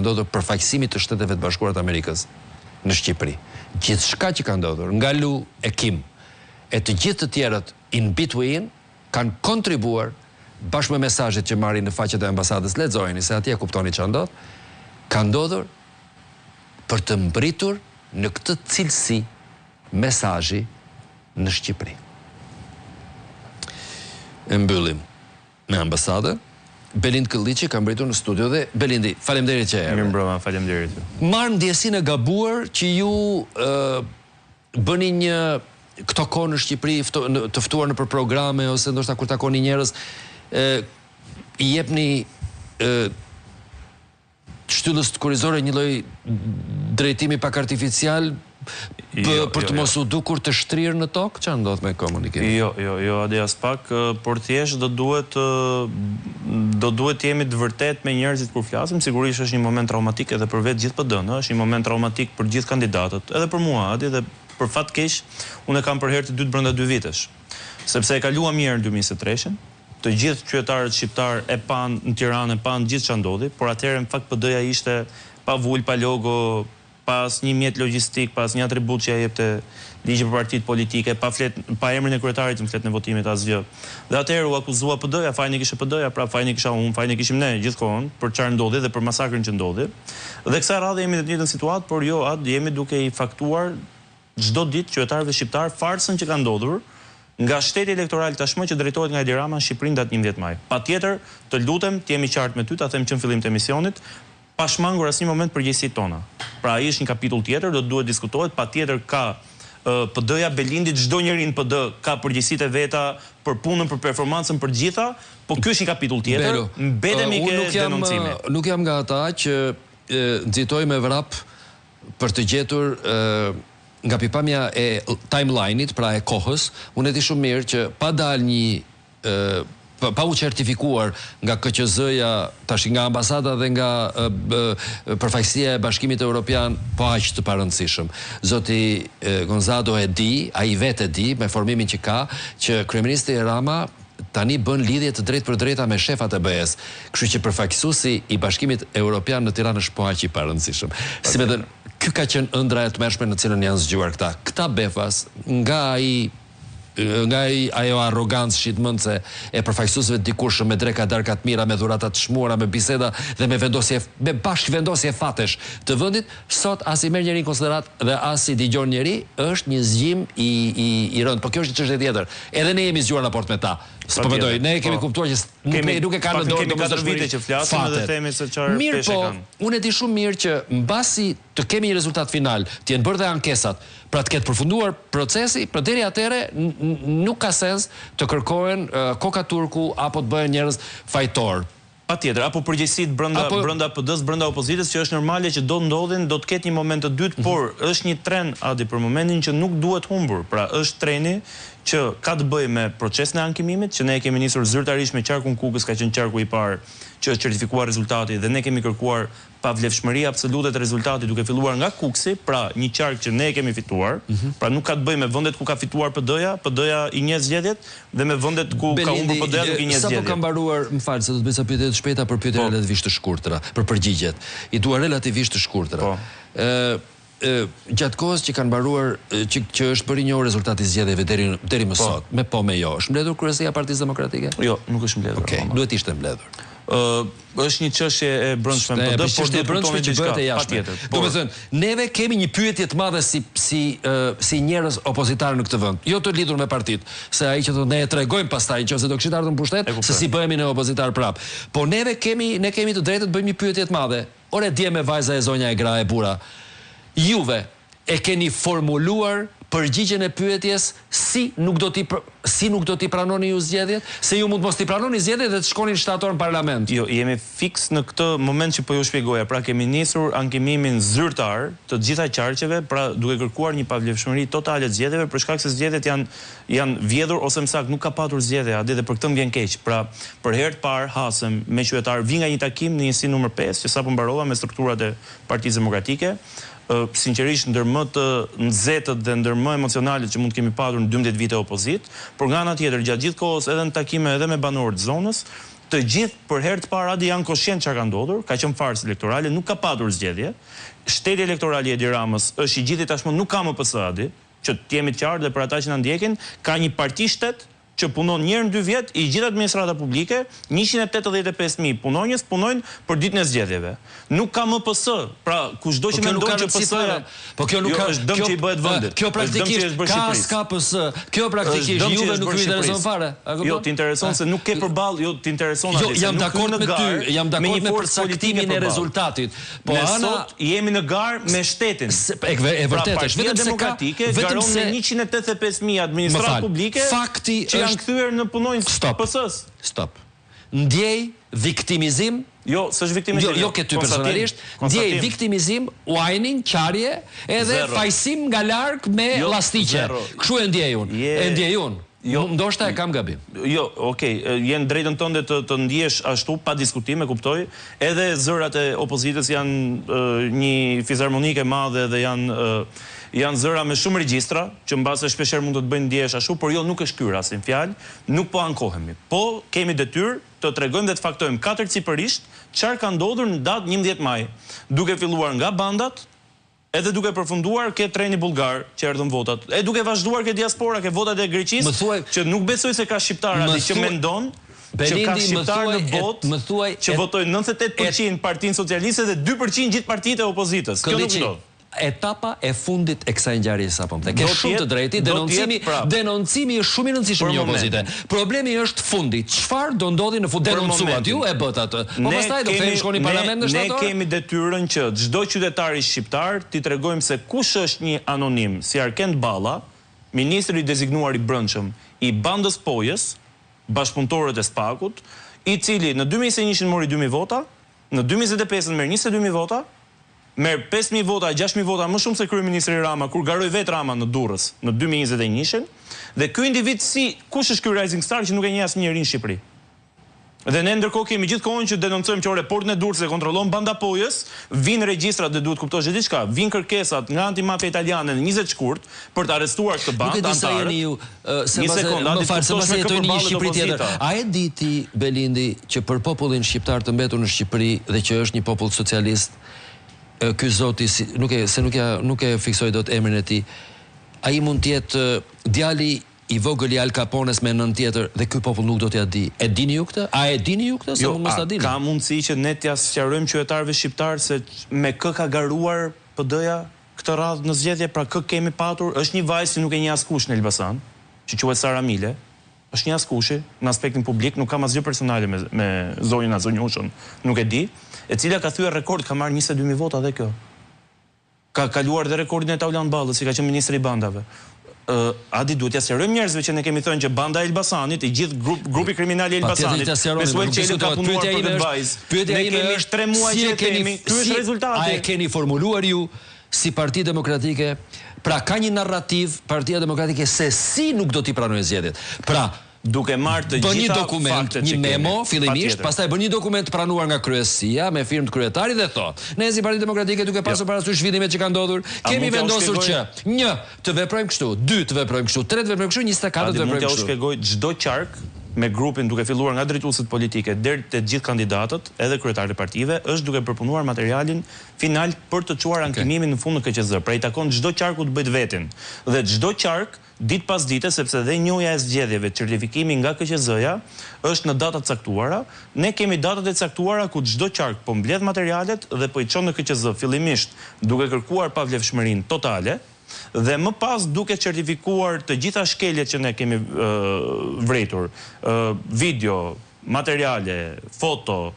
ndodhur përfaqësimit të Shteteve të Bashkuara të Amerikës në Shqipëri. Gjithçka që ka ndodhur, nga Lu e Kim, e të gjithë të tjerët in between, kanë kontribuar bashkë me mesazhet që marrin në faqet e ambasadës, lexojeni se atje kuptoni çfarë ndodh, ka ndodhur për të mbritur në këtë cilësi mesazhi në Shqipëri. E mbyllim me ambasadën. Belind Këlliçi ka mbritur në studio dhe Belindi, faleminderit që erdhe. Mirëmbrëma, faleminderit. Marr ndjesinë e gabuar që ju bëni një këto kohë në Shqipëri të ftuar në për programe ose ndoshta kur takoni njerëz i jepni shtyllës kurizore një lloj drejtimi pak artificial për të mos u dukur të shtrirë në tokë? Çfarë ndodh me komunikimin? Jo, ade as pak, por thjesht do duhet të jemi të vërtet me njerëzit kur flasim. Sigurisht është një moment traumatik edhe për vetë gjithë PD-n, është një moment traumatik për gjithë kandidatët, edhe për mua, edhe për fat keq, unë kam për herë të dytë brenda 2 vitesh. Sepse e kaluam mirë në 2023-shin, të gjithë qytetarët shqiptar e pan në Tiranë, e pan gjithë çfarë ndodhi, por atëherë në fakt PD-ja ishte pa vul, pa logo, pas një mjet logjistik, pas një atribut që ja jepte ligji për partitë politike, pa emrin e kryetarit në flet në votimit asgjë. Dhe atëherë u akuzua PD-ja, fajin e kishte PD-ja, pra fajin e kisha unë, fajin e kishim ne gjithkohon për çfarë ndodhi dhe për masakrin që ndodhi. Dhe kësaj radhe jemi në të njëjtën situatë, por jo, jemi duke i faktuar çdo ditë qytetarëve shqiptar farsën që ka ndodhur nga shteti elektoral tashmë që drejtohet nga Edi Rama në Shqipëri datë 11 maj. Patjetër, të lutem, të jemi qartë me ty, ta them që në fillim të emisionit, pa shmangur asnjë moment përgjegjësitë tona. Pra ai është një kapitull tjetër, do duhet diskutohet, patjetër ka PD-ja, Belindit, çdo njeri në PD ka përgjegjësitë e veta për punën, për performancën, për gjitha, po ky është një kapitull tjetër. Mbetemi ke denoncimi. Nuk jam nga ata që nxitoj me vrap për të gjetur nga pikpamja e timeline-it, pra e kohës, unë e di shumë mirë që pa dalë një pa u certifikuar nga KQZ-ja, tash nga ambasada dhe nga përfaqësia e Bashkimit Evropian, po aq të parëndësishëm. Zoti Gonzalo e di, ai vetë e di, me formimin që ka, që kryeministri Rama tani bën lidhje të drejtë për drejta me shefat e BE-s. Kështu që përfaqësuesi i Bashkimit Evropian në Tiranë është po aq i parëndësishëm. Si më thënë, ky ka qenë ëndra e tmerrshme në cilën janë zgjuar këta. Këta befas nga ajo arrogancë shitmëndse e përfaqësuesve të dikurshëm me dreka darka të mira, me dhurata të shmuara, me biseda dhe me bashkëvendosje fatesh të vendit, sot as i merr njeri në konsiderat dhe as i dëgjon njeri, është një zgjim i rënd. Po kjo është një çështje tjetër. Edhe ne jemi zgjuar raport me ta. S'po mendoj, ne kemi kuptuar që nuk e kanë në dorë domosdoshmëri që flasim dhe themi se çfarë peshe kanë. Unë e di shumë mirë që mbasi të kemi një rezultat final, të jenë bërë dhe ankesat, pra të ketë përfunduar procesi, për deri atëre nuk ka sens të kërkohen koka turku apo të bëhen njerëz fajtor. Patjetër, apo përgjegjësitë brenda PD-s, brenda opozitës, që është normale që do ndodhin, do të ketë një moment të dytë, por është një tren Adi për momentin që nuk duhet humbur. Pra është treni që ka të bëjë me procesin e ankimimit, që ne e kemi nisur zyrtarisht me qarkun Kukës, ka qenë qarku i parë që është certifikuar rezultati dhe ne kemi kërkuar pavlefshmëri absolute të rezultatit duke filluar nga Kuksi, pra një qark që ne e kemi fituar, pra nuk ka të bëjë me vendet ku ka fituar PD-ja i njeh zgjedhjet dhe me vendet ku ka humbur PD-ja nuk i njeh zgjedhjet. Sapo ka mbaruar, më fal, se do të bëj sa pyetje të shpejta për pyetje relativisht të shkurtra, për përgjigjet. I dua relativisht të shkurtra. Gjatë kohës që kanë mbaruar, që është bërë një rezultati i zgjedhjeve deri më sot, me po me jo, është mbledhur kryesia e Partisë Demokratike? Jo, nuk është mbledhur. Okej, duhet ishte mbledhur. Është një çështje e brendshme në PD, por çështje e brendshme që bëhet e jashtme. Do të thënë, neve kemi një pyetje të madhe si njerëz opozitar në këtë vend, jo të lidhur me partitë, se ai që ne e tregojmë pastaj nëse do kishte ardhur në pushtet, se si bëhemi ne opozitar prap. Po ne kemi të drejtë të bëjmë një pyetje të madhe. Ore dje me vajza e zonja e gra e bura. Juve e keni formuluar përgjigjen e pyetjes si nuk do t'i pranoni ju zgjedhjet, se ju mund mos t'i pranoni zgjedhjet dhe të shkonin shtator në parlament. Jo, jemi fiks në këtë moment që po ju shpjegoja, pra kemi nisur ankimimin zyrtar të gjitha qarqeve, pra duke kërkuar një pavlefshmëri totale të zgjedhjeve, për shkak se zgjedhjet janë vjedhur ose më saktë nuk ka patur zgjedhje, dhe për këtë më vjen keq. Pra, për herë të parë hasëm me qytetar vi nga një takim në njësi numër 5, që sapo mbarova me strukturat e Partisë Demokratike, sinqerisht ndër më të nxehtët dhe ndër më emocionalet që mund kemi patur në 12 vite opozit, por nga ana tjetër gjatë gjithë kohës edhe në takime edhe me banorët të zonës, Të gjithë për herë të parë janë koshient çka ka ndodhur, ka qenë farsë elektorale, nuk ka patur zgjedhje. Shteti elektoral i Edi Ramës është i gjithë tashmë nuk ka më PS-adi, që të jemi të qartë dhe për ata që na ndjekin, ka një parti shtet që punon një herë në 2 vjet, i gjithë administrata publike, 185.000 punonjës punojnë për ditën e zgjedhjeve. Nuk ka më PS, pra kushdo që mendon që PS-ja, po kjo nuk është dëm që i bëhet vendit. Kjo praktikisht ka PS, kjo praktikisht juve nuk ju intereson fare. Jo, të intereson se nuk ke përballë, jo, të intereson atë. Jam dakord me ty, jam dakord me përcaktimin e rezultatit. Po ana jemi në garë me shtetin. E vërtetë është, vetëm se ka vetëm se 185.000 administratë publike. Fakti janë kthyer në punonjës PS-s. Stop. Ndjej viktimizim. Jo, s'është viktimizim. Jo ke ty personalisht. Ndjej viktimizim, whining, qarje, edhe fajsim nga larg me llastiqe. Kështu e ndjej unë. E ndjej unë. Jo, ndoshta e kam gabim. Jo, okay, jenë drejtën tënde të ndjesh ashtu pa diskutim, e kuptoj. Edhe zërat e opozitës janë një fizarmonike madhe dhe janë zëra me shumë regjistra, që mbase shpeshherë mund të bëjnë ndjesh ashtu, por jo nuk është ky rast, fjalë, nuk po ankohemi. Po kemi detyrë të tregojmë dhe të faktojmë katërcipërisht çfarë ka ndodhur në datë 11 maj, duke filluar nga bandat, edhe duke përfunduar ke treni bullgar që erdhën votat, e duke vazhduar ke diaspora, ke votat e Greqisë, që nuk besoj se ka shqiptar aty që mendon që ka shqiptar në botë që votojnë 98% Partinë Socialiste dhe 2% gjithë partitë e opozitës. Kjo nuk do. Etapa e fundit e kësaj ngjarje sapo më. Ke shumë të drejtë, denoncimi është shumë i rëndësishëm një opozite. Problemi është fundi. Çfarë do ndodhi në fund? Denoncuat ju e bët atë. Po pastaj do themi shkoni në parlament në shtator. Ne kemi detyrën që çdo qytetari shqiptar t'i tregojmë se kush është një anonim si Arkend Balla, ministri i dezignuar i brendshëm i bandës Pojës, bashkëpunëtorët e SPAK-ut, i cili në 2021 mori 2.000 vota, në 2025 merr 22.000 vota, merr 5.000 vota, 6.000 vota më shumë se kryeministri Rama kur garoi vet Rama në Durrës në 2021-shin, dhe ky individ kush është ky rising star që nuk e njeh asnjëri në Shqipëri. Dhe ne ndërkohë kemi gjithkohon që denoncojmë që portën e Durrës e kontrollon banda Pojës, vinë regjistrat dhe duhet kuptosh diçka, vinë kërkesat nga antimafia italiane në 20 shkurt për të arrestuar këtë bandë antarë. Një sekondë, më fal, sepse jetojnë në një Shqipëri tjetër. A e di ti, Belindi, që për popullin shqiptar të mbetur në Shqipëri dhe që është një popull socialist, ky zoti nuk e fiksoi dot emrin e tij, ai mund të jetë djali i vogël i Al Capones me nën tjetër dhe ky popull nuk do t'ja di. E dini ju këtë? A e dini ju këtë? Jo, ka mundësi që ne t'ja sqarojmë qytetarëve shqiptar se me kë ka garuar PD-ja këtë radhë në zgjedhje, pra kë kemi patur? Është një vajzë që nuk e njeh askush në Elbasan, që quhet Sara Mile. Është një askushi në aspektin publik, nuk kam asgjë personale me zonjën Azonjushën, nuk e di, e cila ka thyer rekord, ka marrë 22.000 vota dhe kjo. Ka kaluar dhe rekordin e Taulan Ballës, si ka qenë ministri i bandave. Adi duhet t'ja sqarojmë njerëzve që ne kemi thënë që banda e Elbasanit, i gjithë grupi kriminal i Elbasanit, me Suel Qeli ka punuar për këtë vajzë. Ne kemi 3 muaj që kemi, ky është rezultati. A e keni formuluar ju si Parti Demokratike? Pra ka një narrativ Partia Demokratike se si nuk do t'i pranojë zgjedhjet. Pra duke marrë të gjitha faktet që një memo fillimisht, pastaj bën një dokument pranuar nga kryesia me firmë të kryetarit dhe thotë: ne si Partia Demokratike duke pasur parasysh zhvillimet që kanë ndodhur, kemi vendosur që 1 të veprojmë kështu, 2 të veprojmë kështu, 3 të veprojmë kështu, 24 të veprojmë kështu. Mund t'ja shpjegoj çdo qark me grupin duke filluar nga drejtuesit politike deri te gjithë kandidatët, edhe kryetarët e partive, është duke përpunuar materialin final për të çuar ankimimin në fund në KQZ. Pra i takon çdo qarku të bëjë vetin. Dhe çdo qark ditë pas dite, sepse dhe njohja e zgjedhjeve, certifikimi nga KQZ-ja është në datat caktuara. Ne kemi datat e caktuara ku çdo qark po mbledh materialet dhe po i çon në KQZ fillimisht duke kërkuar pavlefshmërinë totale, dhe më pas duke certifikuar të gjitha shkeljet që ne kemi vretur, video, materiale, foto,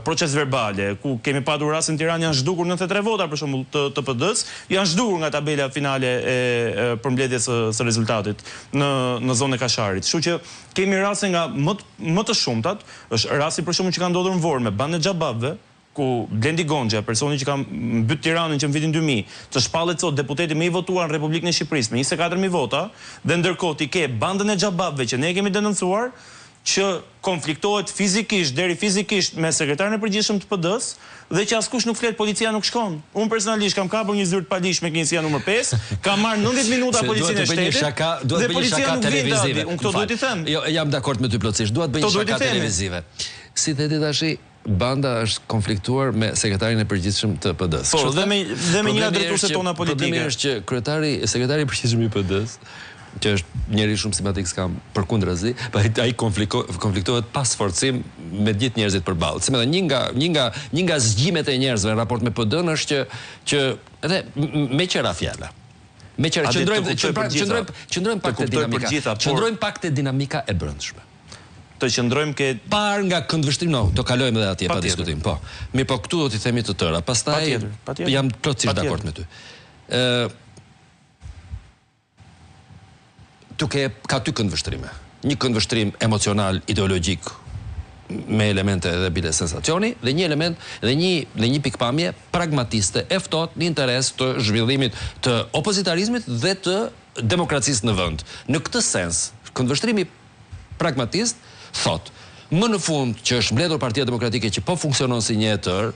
proces verbale, ku kemi patur rastin në Tiranë janë zhdukur 93 vota për shembull të PD-s, janë zhdukur nga tabela finale e përmbledhjes së rezultatit në zonën e Kasharit. Kështu që kemi raste nga më të shumtat, është rasti për shembull që ka ndodhur në Vorë me bandën e xhababëve, ku Blendi Gonxha, personi që ka mbyt Tiranën që në vitin 2000, të shpallet sot deputeti më i votuar në Republikën e Shqipërisë me 24.000 vota, dhe ndërkohë ti ke bandën e xhababëve që ne kemi denoncuar, që konfliktohet fizikisht, deri fizikisht me sekretarin e përgjithshëm të PD-s, dhe që askush nuk flet, policia nuk shkon. Unë personalisht kam kapur një zyrë të paligjshme me kënaqësia numër 5, kam marrë 90 minuta policinë e shtetit, dhe policia nuk vjen dati. Unë këto duhet i them. Jo, jam dakord me ty plotësisht. Duhet bëj një shaka televizive. si theti tashi, banda është konfliktuar me sekretarin e përgjithshëm të PD-s. Po, dhe me një nga drejtueset tona politike. Problemi është që sekretari i përgjithshëm i PD-s, që është njeri shumë simpatik, s'kam përkundrazi, ai konfliktohet pas forcim me gjithë njerëzit përballë. Se më thënë, një nga zgjimet e njerëzve në raport me PD-n është që edhe me qëra fjala. Me qëra qëndrojmë pak te dinamika e brendshme. Të qëndrojmë ke par nga këndvështrimi, do kalojmë edhe atje pa diskutim, po. Mirë, po këtu do t'i themi të tëra. Pastaj jam plotësisht dakord me ty. Ka dy këndvështrime. Një këndvështrim emocional, ideologjik, me elemente edhe bile sensacioni, dhe një element dhe një pikpamje pragmatiste e ftohtë në interes të zhvillimit të opozitarizmit dhe të demokracisë në vend. Në këtë sens, këndvështrimi pragmatist thot, më në fund që është mbledhur Partia Demokratike që po funksionon si një etër,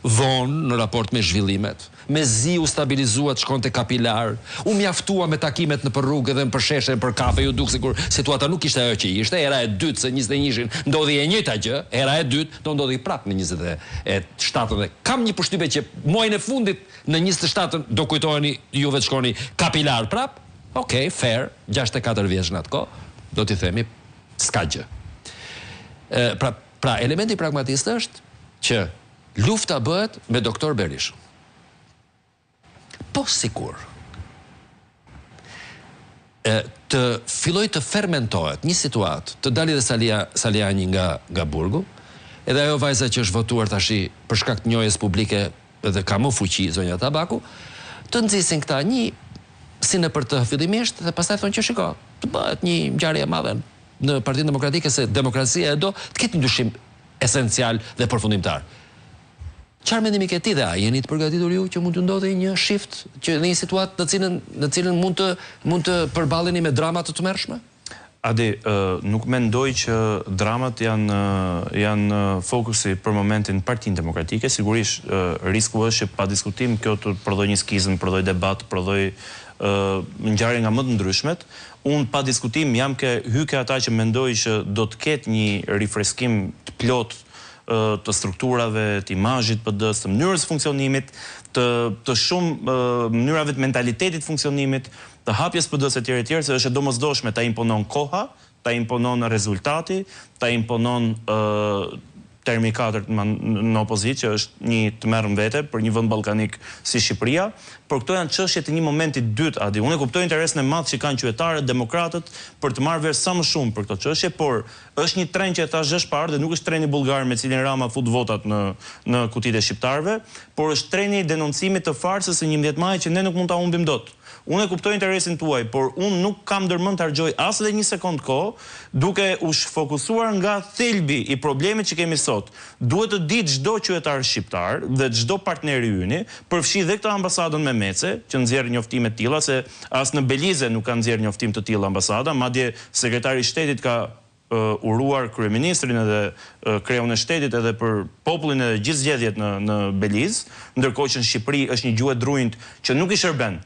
vonë në raport me zhvillimet, me zi u stabilizuat, shkonte kapilar, u mjaftua me takimet në për rrugë dhe në për sheshe, për kafe, ju duk sikur situata nuk ishte ajo që ishte, era e dytë se 21-shin ndodhi e njëjta gjë, era e dytë do ndodhi prapë në 27-ën dhe kam një përshtypje që muajin e fundit në 27-ën do kujtoheni juve të shkoni kapilar prapë, okej, fair, 64 vjeç në atë kohë, do t'i themi, s'ka gjë. Pra, elementi pragmatist është që lufta bëhet me doktor Berishën. Po sikur të filloj të fermentohet një situatë, të dali dhe Saliani nga burgu, edhe ajo vajza që është votuar tashi për shkak të njohjes publike dhe ka më fuqi zonja Tabaku, të nxisin këta një si në për të fillimisht dhe pastaj thonë që shiko, të bëhet një ngjarje e madhe në Partinë Demokratike se demokracia e do të ketë një ndryshim esencial dhe përfundimtar. Çfarë mendimi ke ti dhe a jeni të përgatitur ju që mund të ndodhej një shift që në një situatë në cilën mund të përballeni me drama të tmerrshme? Adi, nuk mendoj që dramat janë fokusi për momentin Partinë Demokratike. Sigurisht risku është që pa diskutim kjo të prodhoj një skizëm, prodhoj debat, prodhoj ngjarje nga më të ndryshmet. Unë pa diskutim jam hyke ata që mendoj që do të ketë një rifreskim të plot të strukturave, të imazhit PD-s, të mënyrës funksionimit, të shumë mënyrave të mentalitetit funksionimit, të hapjes PD-s e tjerë, se është e domosdoshme ta imponon koha, ta imponon rezultati, ta imponon termi 4 në opozit, që është një të merrën vete për një vend ballkanik si Shqipëria, por këto janë çështje të një momenti dytë, Adi. Unë kuptoj interesin e madh që kanë qytetarët, demokratët për të marrë vesh sa më shumë për këto çështje, por është një tren që e thash është parë dhe nuk është treni bullgar me cilin Rama fut votat në kutitë e shqiptarëve, por është treni i denoncimit të farsës së 11 majit që ne nuk mund ta humbim dot. Unë e kuptoj interesin tuaj, por unë nuk kam ndërmend të harxoj as edhe një sekond kohë duke u fokusuar nga thelbi i problemit që kemi sot. Duhet të ditë çdo qytetar shqiptar dhe çdo partner i yni, përfshi dhe këtë ambasadën me Mece, që nxjerr njoftime të tilla, se as në Belize nuk kanë nxjerr njoftim të tilla ambasada, madje sekretari i shtetit ka uruar kryeministrin edhe kreun e shtetit edhe për popullin e gjithë zgjedhjet në Belize, ndërkohë që në Shqipëri është një gjuhë druint që nuk i shërben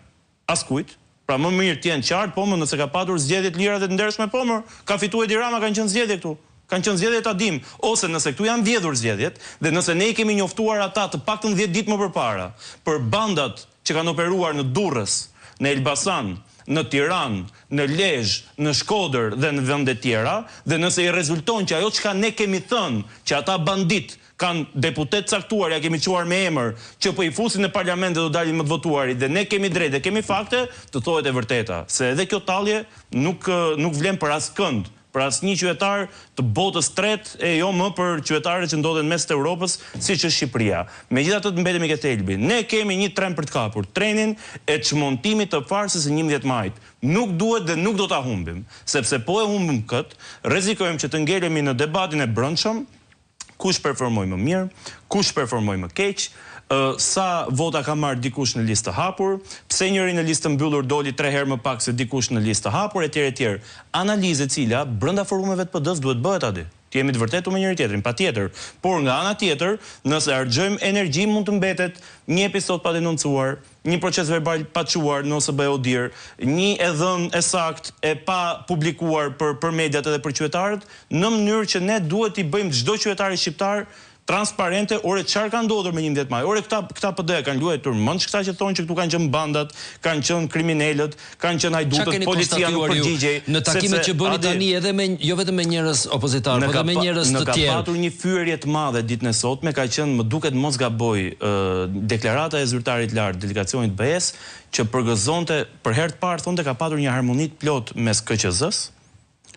askujt. Pra më mirë t'jenë qartë, po më nëse ka patur zgjedhje të lira dhe të ndershme, po më ka fituar Edi Rama, kanë qenë zgjedhje këtu. Kanë qenë zgjedhje ta dim, ose nëse këtu janë vjedhur zgjedhjet dhe nëse ne i kemi njoftuar ata të paktën 10 ditë më përpara për bandat që kanë operuar në Durrës, në Elbasan, në Tiranë, në Lezhë, në Shkodër dhe në vende tjera, dhe nëse i rezulton që ajo çka ne kemi thënë që ata bandit kanë deputet caktuar, ja kemi quar me emër, që po i fusin në parlament dhe do dalin më të votuarit, dhe ne kemi drejt dhe kemi fakte, të thuhet e vërteta. Se edhe kjo tallje nuk vlen për askënd, për asnjë qytetar të botës tretë e jo më për qytetarët që ndodhen mes të Europës, siç është Shqipëria. Megjithatë të mbetemi ke thelbi. Ne kemi një tren për të kapur, trenin e çmontimit të farsës së 11 majit. Nuk duhet dhe nuk do ta humbim, sepse po e humbim kët, rrezikojmë që të ngelemi në debatin e brendshëm, kush performoi më mirë, kush performoi më keq, sa vota ka marrë dikush në listë të hapur, pse njëri në listë të mbyllur doli 3 herë më pak se dikush në listë të hapur, etj. Analizë e cila brenda forumeve të PD-s duhet bëhet, Adi. të jemi të vërtetë me njëri tjetrin, patjetër. Por nga ana tjetër, nëse harxojmë energji, mund të mbetet një episod pa denoncuar, një proces verbal pa çuar në OSBE Odir, një e dhënë e sakt e pa publikuar për mediat edhe për qytetarët, në mënyrë që ne duhet i bëjmë çdo qytetari shqiptar transparente, ore çfarë ka ndodhur me 11 maj. Ore këta PD kanë luajtur mendsh këta që thonë që këtu kanë qenë bandat, kanë qenë kriminalët, kanë qenë hajdutët, policia nuk përgjigjej. Në takimet që bëni tani edhe me jo vetëm me njerëz opozitaar, por edhe me njerëz të tjerë. Ka patur një fyerje të madhe ditën e sotme, ka qenë, më duket mos gaboj, deklarata e zyrtarit lart delegacionit BE-s që përgëzonte për herë të parë thonte ka patur një harmoni të plot mes KQZ-s,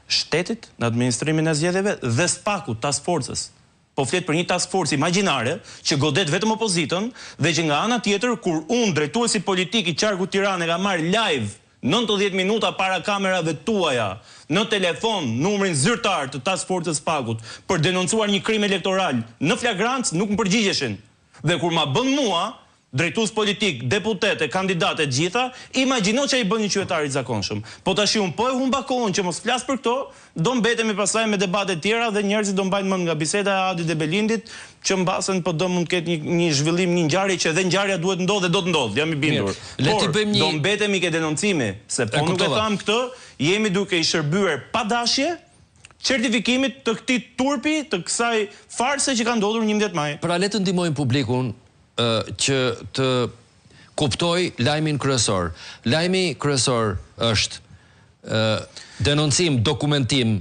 shtetit në administrimin e zgjedhjeve dhe SPAK-ut, task forces. Po flet për një task force imagjinare që godet vetëm opozitën dhe që nga ana tjetër kur unë drejtuesi politik i qarkut Tiranë ka marr live 90 minuta para kamerave tuaja në telefon numrin zyrtar të task force SPAK-ut për denoncuar një krim elektoral në flagrancë, nuk më përgjigjeshin. Dhe kur ma bën mua drejtues politik, deputete, kandidate gjitha, imagjino që ai bën një qytetar i zakonshëm. Po tash unë po e humba kohën që mos flas për këto, do mbetemi pasaj me debate tjera dhe njerëzit do mbajnë mend nga biseda e Adit dhe Belindit, që mbasen po do mund të ketë një zhvillim, një ngjarje që edhe ngjarja duhet ndodhë dhe do të ndodhë, jam i bindur. Por do mbetemi ke denoncimi, se po nuk e tham këtë, jemi duke i shërbyer pa dashje certifikimit të këtij turpi, të kësaj farse që ka ndodhur 11 maj. Pra le të ndihmojmë publikun që të kuptoj lajmin kryesor. Lajmi kryesor është denoncim, dokumentim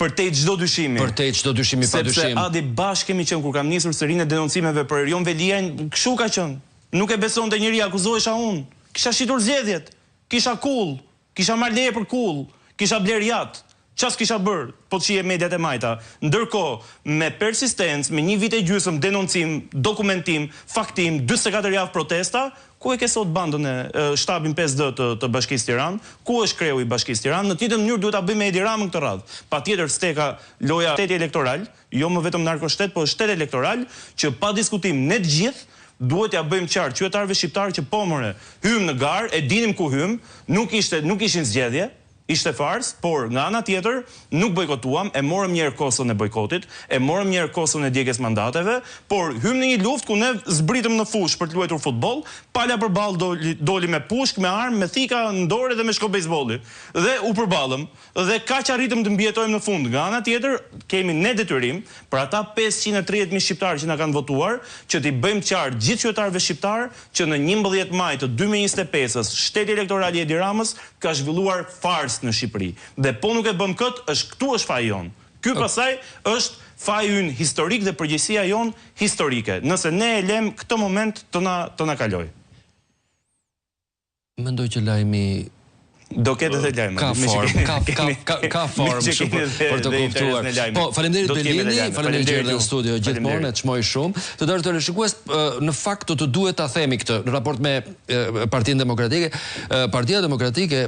përtej çdo dyshimi. Përtej çdo dyshimi pa dyshim. Sepse Adi bashkë kemi qenë kur kam nisur serinë e denoncimeve për Erion Veliajn, kështu ka qenë. Nuk e besonte njëri, akuzohesha unë. Kisha shitur zgjedhjet, kisha kull, kisha marrë leje për kull, kisha bler jat. Ças kisha bërë, po çije mediat e majta. Ndërkohë, me persistencë, me një vit e gjysmë denoncim, dokumentim, faktim, 44 javë protesta, ku e ke sot bandën e shtabin 5D të Bashkisë Tiranë, ku është kreu i Bashkisë Tiranë, në tjetër mënyrë duhet ta bëjmë me Edi Ramën këtë radhë. Patjetër steka loja shteti elektoral, jo më vetëm narkoshtet, po shtet elektoral, që pa diskutim ne të gjithë duhet ja bëjmë qartë qytetarëve shqiptarë që po more, hym në garë, e dinim ku hym, nuk ishin zgjedhje. Ishte fars, por nga ana tjetër nuk bojkotuam, e morëm një herë koston e bojkotit, e morëm një herë koston e djegjes mandateve, por hym në një luftë ku ne zbritëm në fushë për të luajtur futboll, pala përballë doli me pushk, me armë, me thika në dorë dhe me shko bejsbolli. Dhe u përballëm dhe kaq arritëm të mbijetojmë në fund. Nga ana tjetër kemi ne detyrim për ata 530.000 shqiptarë që na kanë votuar, që t'i bëjmë qartë gjithë qytetarëve shqiptar që në 11 maj të 2025-s shteti elektoral i Edi Ramës ka zhvilluar fars në Shqipëri. Dhe po nuk e bëm këtë, këtu është faji jon. Ky pasaj është faji ynë historik dhe përgjegjësia jon historike. Nëse ne e lëm këtë moment të na kaloj. Mendoj që lajmi do ketë edhe lajme. Ka formë për të kuptuar. Po, faleminderit Belindi, faleminderit që erdhe në studio gjithmonë, e çmoj shumë. Të dërë të rishikues, në fakt të duhet ta themi këtë në raport me Partinë Demokratike. Partia Demokratike